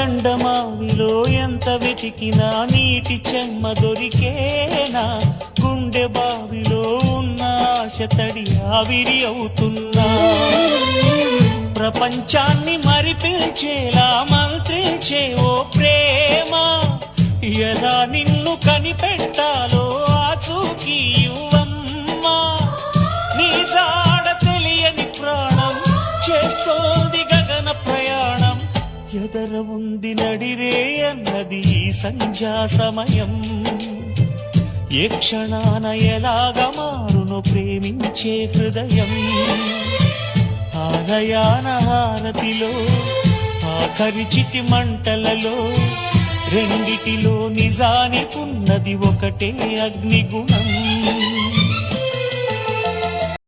ఎండమావిలో ఎంత వెతికినా నీటి చెమ్మ దొరికేనా, గుండె బావిలో ఉన్న ఆశ తడి ఆవిరి అవుతున్నా, ప్రపంచాన్ని మరిపించేలా మంత్రించే ఓ ప్రేమ, ఎలా నిన్ను కనిపెట్టాలో ఆచూకీ ఇవ్వమ్మా, నీ జాడ తెలియని ప్రాణం చేస్తోంది గగన ప్రయాణం, ఎదర ఉంది నడిరే అన్నది ఈ సంధ్యా సమయం, ఏ క్షణాన ఎలాగ మారును ప్రేమించే హృదయం, ఆలయాన హారతిలో ఆఖరి చితి మంటలలో రెండిటిలో నిజానికున్నది ఒకటే అగ్నిగుణం.